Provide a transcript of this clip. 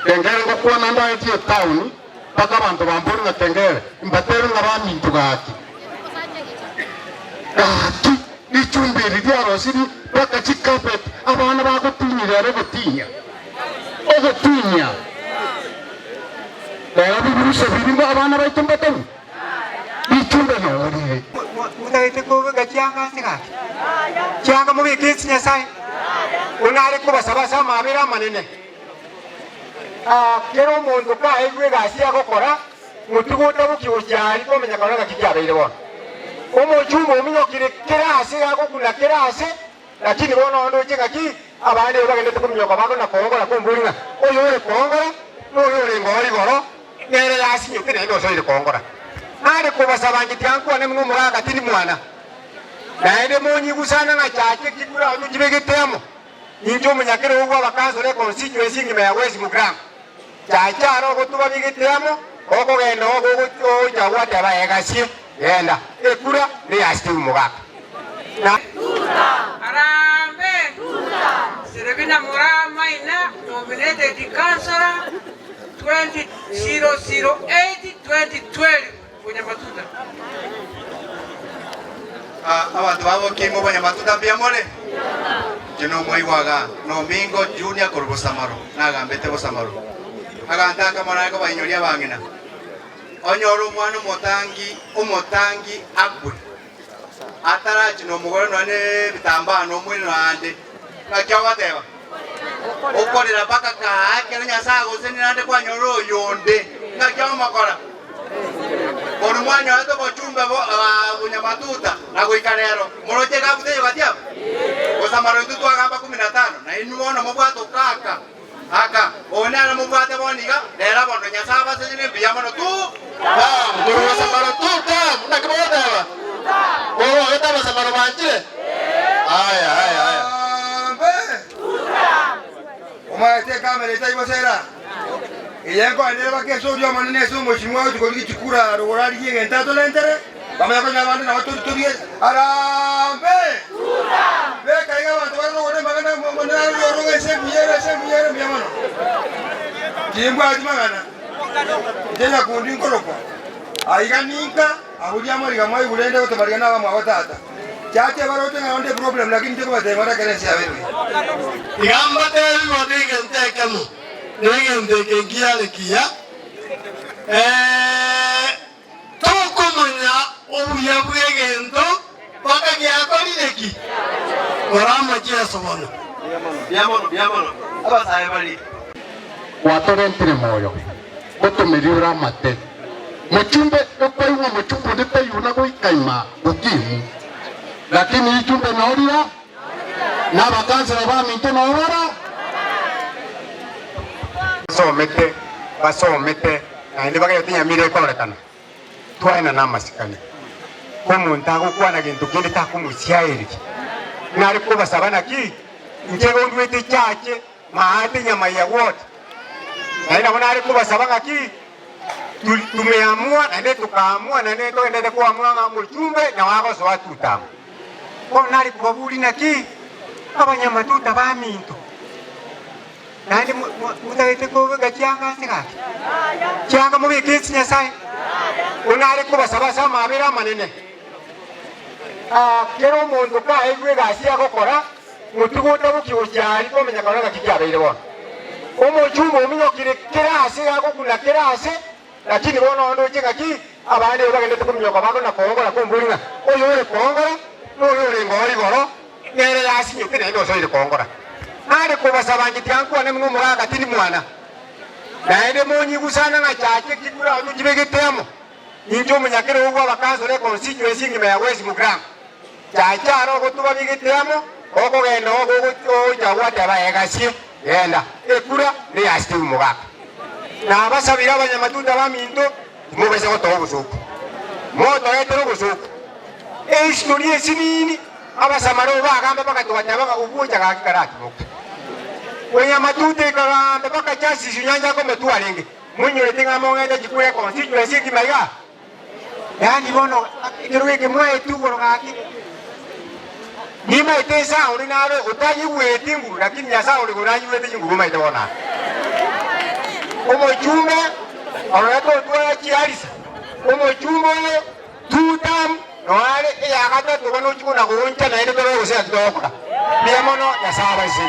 Kengele kwa nanda eti town paka bantu bamburi na kengele imbatero ngaba mintu gaki. Ichumbiri dia rosiri paka chikapet abana bako tinyira rogotinya. Ogotinya. Daya birusa biringo abana baitumbatau. Ichumbe no ori. Mutaite ko gachianga sigaki. Chianga mu bikitsi nyasai. Unare ko basabasa mabira manene. Kero muntu ka egwe gasia gukora mutuguta bukiucyari ko menya kana gakijyabeire bona. Omuchumba ominyokire kerase agokuna kerase lakini bona ndo chingaki abandi bagende tukumyoka bako na kongora kumburinga oyo ore kongora oyo ore ngori goro nere yasi nyukire ndo so ire kongora ari kubasabanje tyankuwa ne mwumuraga tini mwana naende monyi gusana na chache kikura anu jibegetemo injo munyakire ugwa bakanzore constituency ngime ya West Mugram chacha aro gotuba bigetemo oko genda ogo jagwa taba egasie yenda ekura ni asti umugaka na Arambe Serevina Murama ina nominated the councillor 2008-2012 Bunyamatuta. Abantu babo kimo Bunyamatuta biamole. Jino mwiwaga no mingo junior korbosamaro nagambete bosamaro. Aganda kamana ko banyolia bangina. Onyoro mwana umutangi akwe. Atara jino mugore none bitamba no mwini nande. Nakyawa deba. Okorera baka ka akene nyasago seni nande kwa nyoro yonde. Nakyawa makora. Kono mwana ato bochumba bo Bunyamatuta na kuikarero. Moroje kabute batia. Bosamaro tutu agamba 15 na inuona mobwato kaka. Aka ona na mubate boniga dera bondo nyasaba sene biyamano tu muru samaro tu nakabota eta samaro manjire aya oma te kamera ita sera iyengo ane bakeso dio manene so moshimwa utikoli chikura rorari yenge tato lentere bamya ko nyabande na watu turie arambe beka iga bantu bano wone magana mona yoronga semuyere byamano jimbwa ajimagana jenya kundi nkoloko aiga ninka abudia mari gamai bulende ko tabarigana ba mawatata chache barote ngonde problem lakini teko bate mara kerensi awewe igamba tebi modike ntekemu nege ndeke giale kia tokomanya obuya bwegendo baka gyakolireki orama chesobono byamano abasaye bali watorentire moyo gotumiriura mate muchumbe okwaigwa muchumbe ndipeyuna goikaima gokimu lakini ichumbe noria na bakansela baminto nobara basomete naende bagayotinyamire korekana twaina namasikani komuntu agokwana gintu kindi takumusiairi nari kubasaba naki njego ndwete chache maate nyama ya wote naina bona ari kubasaba ngaki tumeamua na tukaamua na tuende kuamua muchumbe na wako so watuta ko nari kubabuli naki Abanyamatuta baminto nandi mutaite ko gachianga sigaki chianga mu bikitsi nyasai unari kubasaba sama abira manene kero muntu ka egwe gasia gukora mutuguta bukiucyari ko menya kana gakijyabeire bona omuchumba ominyokire kerase agokuna kerase lakini bona ndo chingaki abandi bagende tukumyoka bako na kongora kumburinga oyo ore kongora oyo ore ngori goro nere yasi nyukire ndo so ire kongora ari kubasabanje tyankuwa ne mwumuraga tini mwana naende monyi gusana na chache kikura anu jibegetemo injo munyakire ugwa bakanzore constituency ngime ya West Mugram chacha aro gotuba bigetemo oko genda ogo jagwa taba egasie yenda ekura ni yasti umugaka na basabira Abanyamatuta baminto mubese gotoba busuku moto etero busuku historia sinini abasamaro bagamba bakatwata bakakubuja kakikaraki mukta Bunyamatuta kagamba bakachasi shinyanja ko metwalenge munyurete ngamongende jikure constituency kimaiga yani bono kirweke mwe tugo ngaki nima itesa uri naro utayi wete nguru lakini nyasa uri guranyi wete nguru maite bona omochumbe onoto otwara chiarisa omochumbe oyo tutam noare eyakata tubona uchikuna kuuncha naende toro gusea tutokora biamono yasaba isi